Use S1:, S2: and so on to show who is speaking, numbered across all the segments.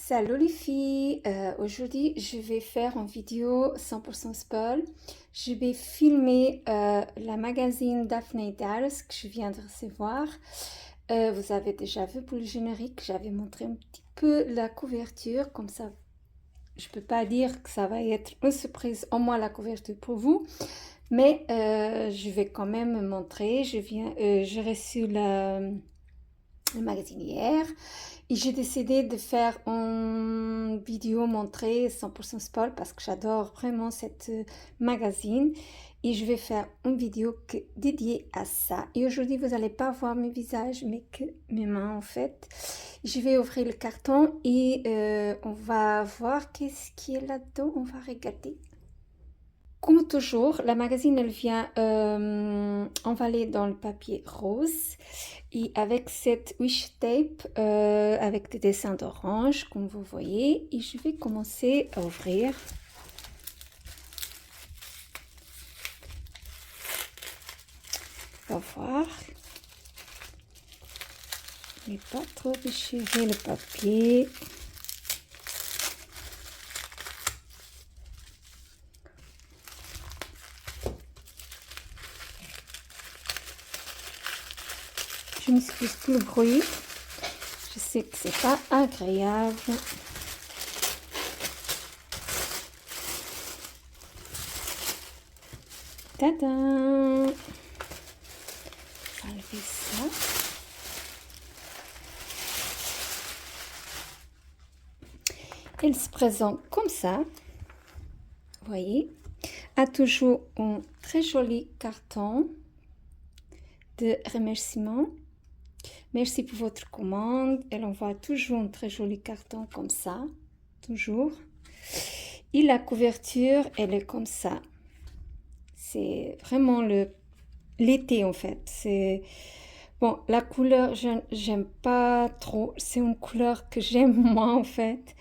S1: Salut les filles, aujourd'hui je vais faire une vidéo 100% spoil. Je vais filmer la magazine Daphne Dallas que je viens de recevoir. Vous avez déjà vu pour le générique, j'avais montré un petit peu la couverture, comme ça je peux pas dire que ça va être une surprise, au moins la couverture pour vous. Mais je vais quand même montrer, j'ai reçu le magazine hier. Et j'ai décidé de faire une vidéo montrée 100% spoil parce que j'adore vraiment cette magazine. Et je vais faire une vidéo dédiée à ça. Et aujourd'hui, vous n'allez pas voir mes visages, mais que mes mains en fait. Je vais ouvrir le carton et on va voir qu'est-ce qui est là-dedans. On va regarder. Comme toujours, la magazine, elle vient emballée dans le papier rose et avec cette wish tape avec des dessins d'orange, comme vous voyez. Et je vais commencer à ouvrir. On va voir. Je n'ai pas trop déchiré le papier. Je m'excuse pour le bruit. Je sais que c'est pas agréable. Tadam! Enlever ça. Elle se présente comme ça. Vous voyez, a toujours un très joli carton de remerciement. Merci pour votre commande. Elle envoie toujours un très joli carton comme ça, toujours. Et la couverture, elle est comme ça. C'est vraiment l'été en fait. C'est bon, la couleur, j'aime pas trop. C'est une couleur que j'aime moi en fait,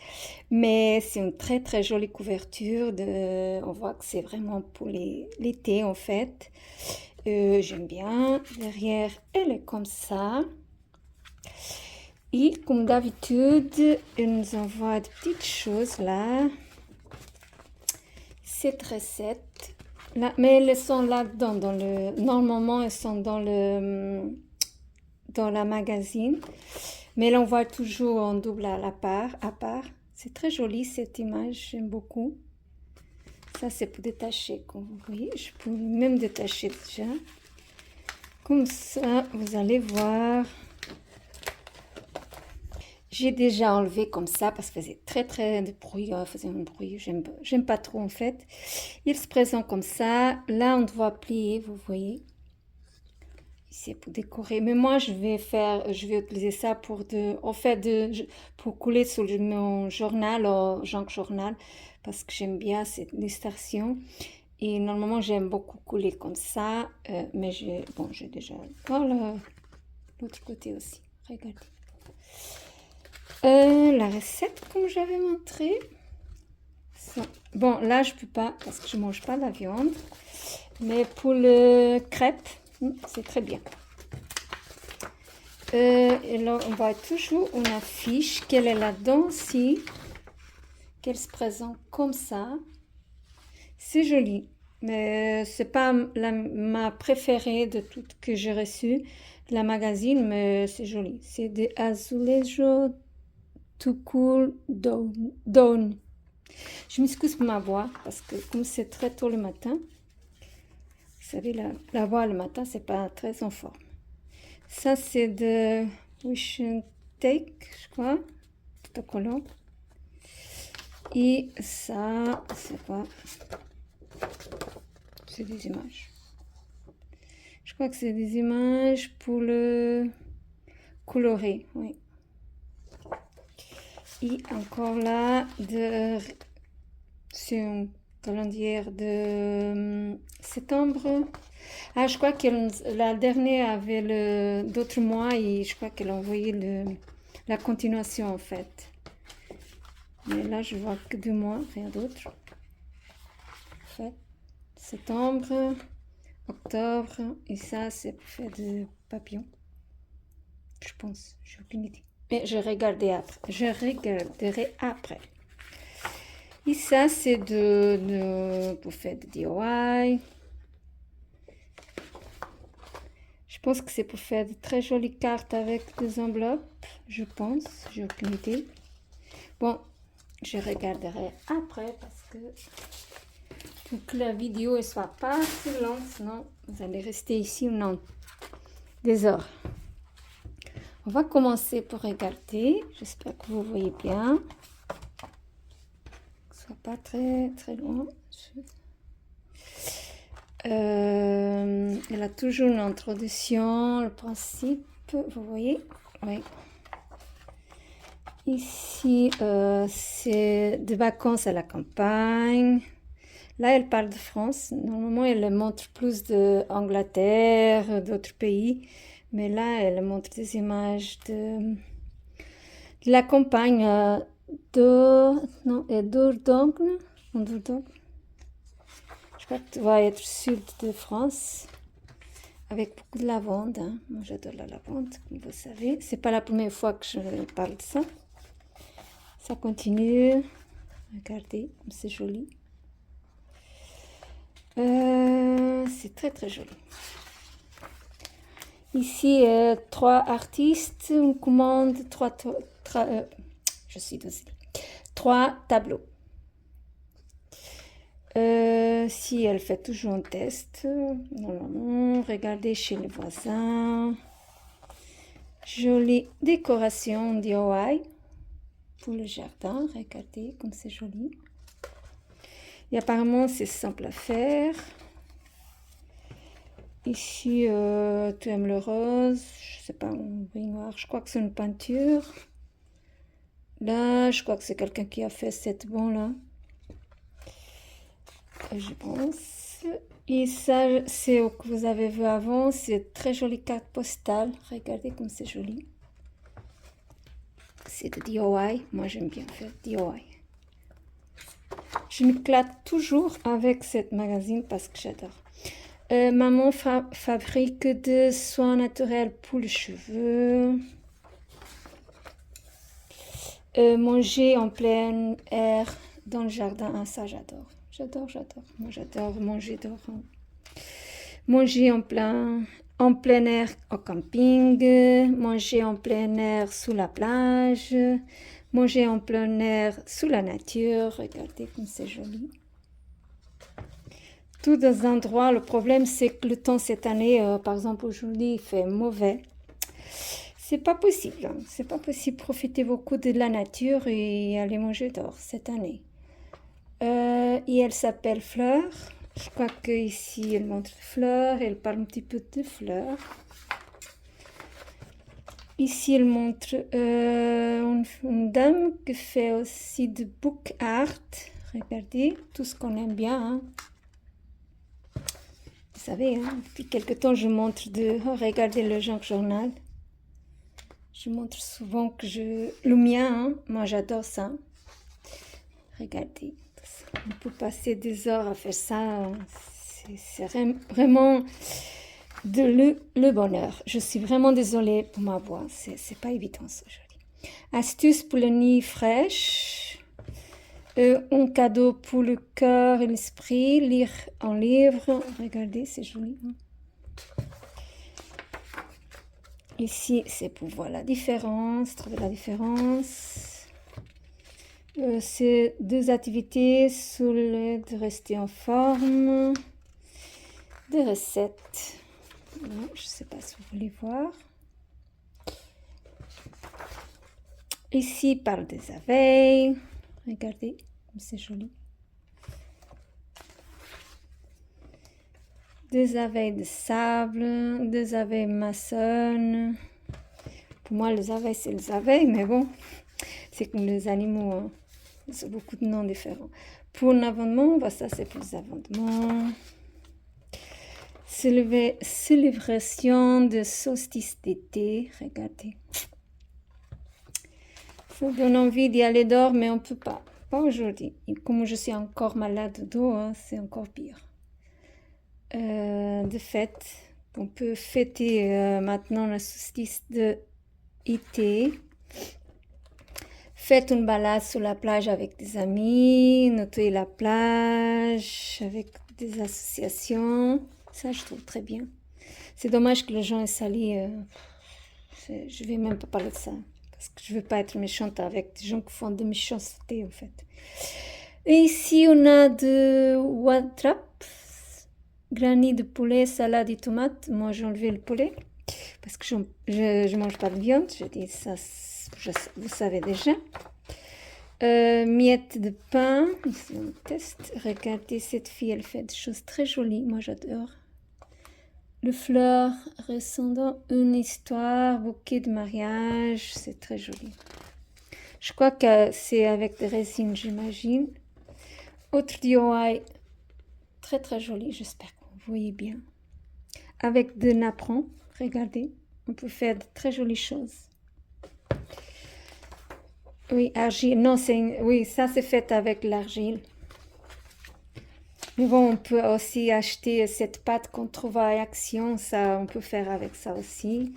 S1: mais c'est une très très jolie couverture. On voit que c'est vraiment pour l'été en fait. J'aime bien. Derrière, elle est comme ça. Et comme d'habitude, elle nous envoie des petites choses là. Cette recette. Là, mais elles sont là-dedans. Normalement, elles sont dans la magazine. Mais elle envoie toujours en double à part. C'est très joli cette image. J'aime beaucoup. Ça, c'est pour détacher. Comme vous voyez, je peux même détacher déjà. Comme ça, vous allez voir. J'ai déjà enlevé comme ça parce que faisait très très de bruit, faisait un bruit, j'aime pas trop en fait. Il se présente comme ça, là on doit plier, vous voyez. Ici pour décorer, mais moi je vais utiliser ça pour pour couler sur mon journal, ou junk journal, parce que j'aime bien cette illustration. Et normalement j'aime beaucoup couler comme ça, mais j'ai déjà l'autre côté aussi, regardez. La recette comme j'avais montré. Ça. Bon, là je peux pas parce que je mange pas la viande, mais pour le crêpe, c'est très bien. Et là, on voit toujours une affiche qu'elle est là-dedans aussi, qu'elle se présente comme ça. C'est joli, mais c'est pas ma préférée de toutes que j'ai reçues de la magazine, mais c'est joli. C'est des azulejos to cool down. Je m'excuse pour ma voix parce que comme c'est très tôt le matin, vous savez, la voix le matin, c'est pas très en forme. Ça, c'est de Wish and Take, je crois, autocollant. Et ça, c'est quoi? C'est des images. Je crois que c'est des images pour le colorer, oui. Et encore là, c'est un calendrier de septembre. Ah, je crois que la dernière avait d'autres mois et je crois qu'elle a envoyé la continuation en fait. Mais là, je vois que 2 mois, rien d'autre. En fait, septembre, octobre, et ça, c'est pour faire des papillons. Je pense, j'ai aucune idée. Mais je regarderai après. Et ça, c'est pour faire de DIY. Je pense que c'est pour faire de très jolies cartes avec des enveloppes. Je pense, j'ai aucune idée. Bon, je regarderai après parce que pour que la vidéo ne soit pas si longue, sinon vous allez rester ici non des heures. On va commencer pour regarder. J'espère que vous voyez bien. Que ce soit pas très très loin. Elle a toujours une introduction, le principe, vous voyez? Oui. Ici, c'est des vacances à la campagne. Là, elle parle de France. Normalement, elle montre plus d'Angleterre, d'autres pays. Mais là, elle montre des images de la campagne d'Dordogne. Je crois que tu vas être sud de France. Avec beaucoup de lavande. Hein. Moi, j'adore la lavande, comme vous savez. C'est pas la première fois que je parle de ça. Ça continue. Regardez, comme c'est joli. C'est très très joli. Ici, 3 artistes, une commande, 3 tableaux. Si elle fait toujours un test, non, regardez chez les voisins. Jolie décoration DIY pour le jardin. Regardez comme c'est joli. Et apparemment, c'est simple à faire. Ici, tu aimes le rose. Je sais pas, un gris noir. Je crois que c'est une peinture. Là, je crois que c'est quelqu'un qui a fait cette bon-là. Je pense. Et ça, c'est ce que vous avez vu avant. C'est très jolie carte postale. Regardez comme c'est joli. C'est de DIY. Moi, j'aime bien faire DIY. Je m'éclate toujours avec cette magazine parce que j'adore. Maman fabrique des soins naturels pour les cheveux. Manger en plein air dans le jardin. Ah, ça, j'adore. J'adore. Moi, j'adore manger dehors. Manger en plein air au camping. Manger en plein air sous la plage. Manger en plein air sous la nature. Regardez comme c'est joli. Tous des endroits. Le problème, c'est que le temps cette année, par exemple aujourd'hui, il fait mauvais. C'est pas possible. Hein. C'est pas possible. Profiter beaucoup de la nature et aller manger dehors cette année. Et elle s'appelle Fleur. Je crois qu'ici, elle montre fleurs. Elle parle un petit peu de fleurs. Ici, elle montre une dame qui fait aussi de book art. Regardez, tout ce qu'on aime bien. Hein. Vous savez, hein, depuis quelque temps, je montre regardez le Junk Journal. Je montre souvent que le mien, hein, moi j'adore ça. Regardez, on peut passer des heures à faire ça. C'est vraiment le bonheur. Je suis vraiment désolée pour ma voix. C'est pas évident aujourd'hui. Astuce pour le nid fraîche. Un cadeau pour le cœur et l'esprit. Lire un livre. Regardez, c'est joli. Hein? Ici, c'est pour voir la différence, trouver la différence. C'est 2 activités sous l'aide de rester en forme. Des recettes. Non, je ne sais pas si vous voulez voir. Ici, parle des abeilles. Regardez, comme c'est joli. Des abeilles de sable, des abeilles maçonnes. Pour moi, les abeilles, c'est les abeilles, mais bon, c'est comme les animaux. Hein. C'est beaucoup de noms différents. Pour l'avènement, bah, ça, c'est pour les avènements. Célébration de solstice d'été. Regardez. Ça donne envie d'y aller dehors, mais on ne peut pas. Pas aujourd'hui. Et comme je suis encore malade de dos, hein, c'est encore pire. De fête. On peut fêter maintenant la solstice d'été. Faites une balade sur la plage avec des amis, nettoyez la plage avec des associations. Ça, je trouve très bien. C'est dommage que les gens aient sali. Je vais même pas parler de ça. Parce que je veux pas être méchante avec des gens qui font de méchanceté, en fait. Et ici, on a de watrap, granit de poulet, salade et tomates. Moi, j'ai enlevé le poulet parce que je mange pas de viande. Je dis ça, vous savez déjà. Miettes de pain. Ici, on teste. Regardez, cette fille, elle fait des choses très jolies. Moi, j'adore. Le fleur ressemble une histoire, bouquet de mariage. C'est très joli. Je crois que c'est avec des résines, j'imagine. Autre DIY, très très joli, j'espère que vous voyez bien. Avec de napperons, regardez, on peut faire de très jolies choses. Oui, argile, non, oui, ça c'est fait avec l'argile. Mais bon, on peut aussi acheter cette pâte qu'on trouve à Action, ça, on peut faire avec ça aussi.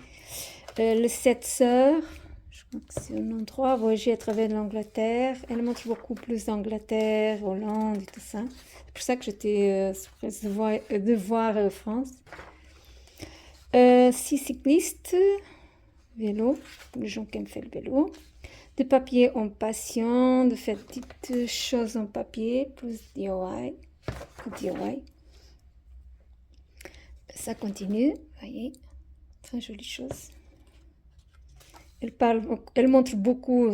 S1: Le 7 sœurs, je crois que c'est un endroit, voyager à travers l'Angleterre. Elle montre beaucoup plus d'Angleterre, Hollande et tout ça. C'est pour ça que j'étais surprise de voir France. 6 cyclistes, vélo, pour les gens qui aiment faire le vélo. De papier en passion, de faire des petites choses en papier, plus DIY. DIY. Ça continue, voyez, très jolie chose. Elle montre beaucoup,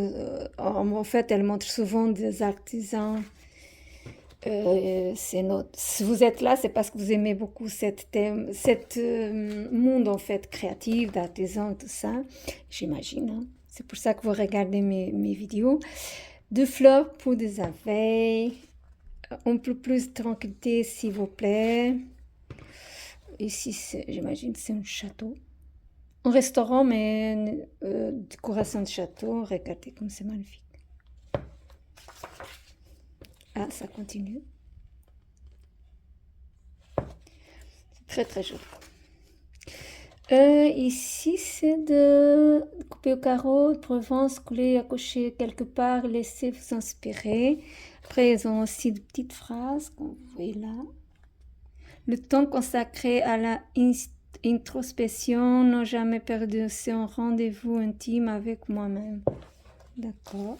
S1: en fait, elle montre souvent des artisans. Si vous êtes là, c'est parce que vous aimez beaucoup cette monde en fait créatif, d'artisans, tout ça, j'imagine. Hein. C'est pour ça que vous regardez mes vidéos. De fleurs pour des abeilles. Un peu plus de tranquillité, s'il vous plaît. Ici, j'imagine, c'est un château. Un restaurant, mais décoration de château. Regardez comme c'est magnifique. Ah, ça continue. C'est très très joli. Ici, c'est de couper au carreau, de Provence, coller, accrocher quelque part, laissez vous inspirer. Après, ils ont aussi de petites phrases, comme vous voyez là. Le temps consacré à la introspection, n'a jamais perdu, c'est un rendez-vous intime avec moi-même. D'accord.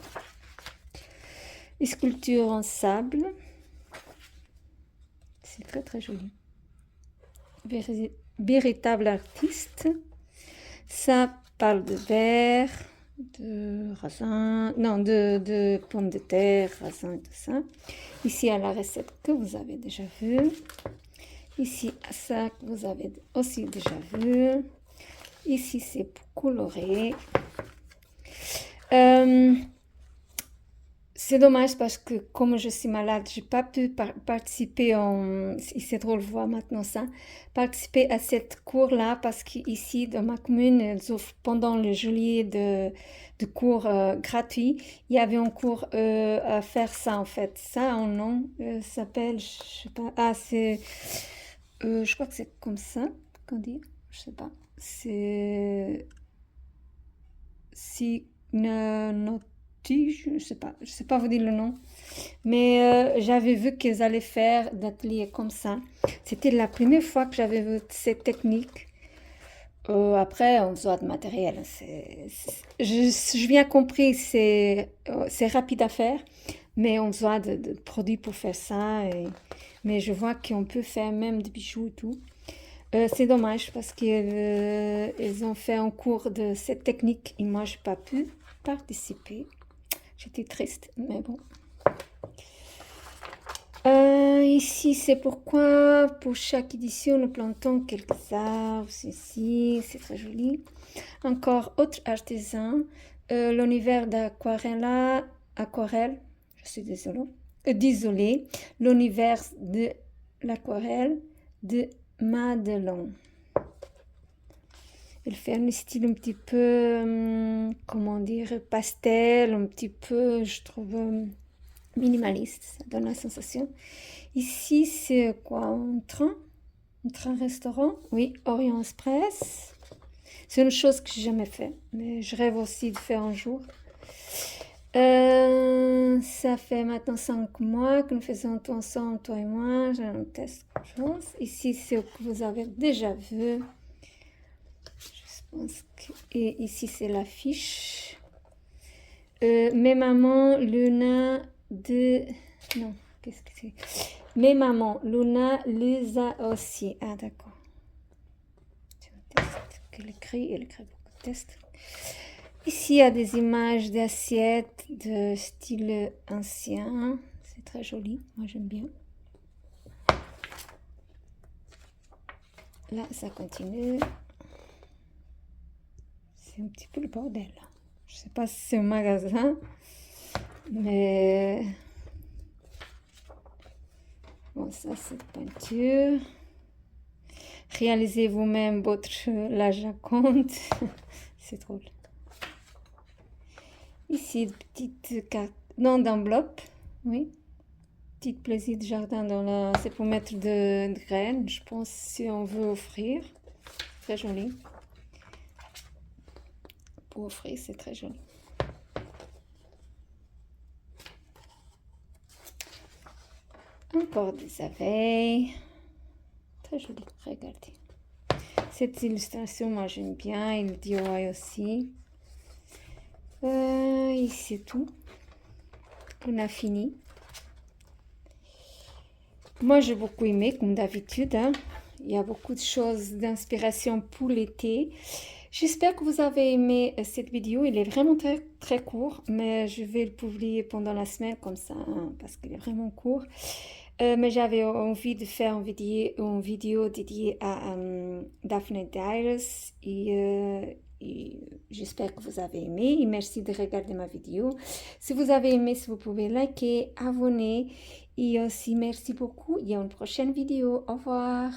S1: Les sculptures en sable. C'est très très joli. Véritable artiste. Ça parle de verre, de raisin, non, de pommes de terre, raisin et tout ça. Ici, à la recette que vous avez déjà vue. Ici, à ça que vous avez aussi déjà vu. Ici, c'est pour colorer. C'est dommage parce que comme je suis malade, j'ai pas pu participer c'est drôle de voir maintenant ça, participer à cette cours-là parce qu'ici, dans ma commune, ils offrent pendant le juillet de cours gratuits. Il y avait un cours à faire ça en fait. Ça, en nom, s'appelle, je sais pas, je crois que c'est comme ça qu'on dit, je sais pas. C'est je sais pas vous dire le nom. Mais j'avais vu qu'ils allaient faire d'ateliers comme ça. C'était la première fois que j'avais vu cette technique. Après, on besoin de matériel. Je viens compris, c'est rapide à faire, mais on besoin de produits pour faire ça. Mais je vois qu'on peut faire même des bijoux et tout. C'est dommage parce qu'ils ont fait un cours de cette technique et moi, je n'ai pas pu participer. J'étais triste, mais bon. Ici, c'est pourquoi pour chaque édition, nous plantons quelques arbres. Ceci, c'est très joli. Encore autre artisan, l'univers aquarelle, je suis désolée, l'univers de l'aquarelle de Madelon. Elle fait un style un petit peu, comment dire, pastel, un petit peu, je trouve, minimaliste. Ça donne la sensation. Ici, c'est quoi? Un train restaurant? Oui, Orient Express. C'est une chose que j'ai jamais fait, mais je rêve aussi de faire un jour. Ça fait maintenant 5 mois que nous faisons tout ensemble, toi et moi. J'ai un test, je pense. Ici, c'est ce que vous avez déjà vu. Je pense que... Et ici, c'est l'affiche. Mes mamans, Luna de... Non, qu'est-ce que c'est? Mes mamans, Luna les a aussi. Ah, d'accord. C'est un test qu'elle écrit. Elle écrit beaucoup de tests. Ici, il y a des images d'assiettes de style ancien. C'est très joli. Moi, j'aime bien. Là, ça continue. C'est un petit peu le bordel. Je sais pas si c'est un magasin, mais... Bon, ça, c'est peinture. Réalisez vous-même votre la Joconde. C'est drôle. Ici, petite carte, non, d'enveloppe, oui. Petit plaisir de jardin dans la... C'est pour mettre de graines, je pense, si on veut offrir. Très joli. Pour offrir, c'est très joli. Encore des abeilles. Très joli, regardez. Cette illustration, moi j'aime bien, et le DIY aussi. Ici c'est tout. On a fini. Moi j'ai beaucoup aimé, comme d'habitude. Hein. Il y a beaucoup de choses d'inspiration pour l'été. J'espère que vous avez aimé cette vidéo. Il est vraiment très, très court, mais je vais le publier pendant la semaine comme ça, hein, parce qu'il est vraiment court. Mais j'avais envie de faire une vidéo dédiée à Daphne Diaries et j'espère que vous avez aimé et merci de regarder ma vidéo. Si vous avez aimé, si vous pouvez liker, abonner et aussi merci beaucoup. Il y a une prochaine vidéo. Au revoir.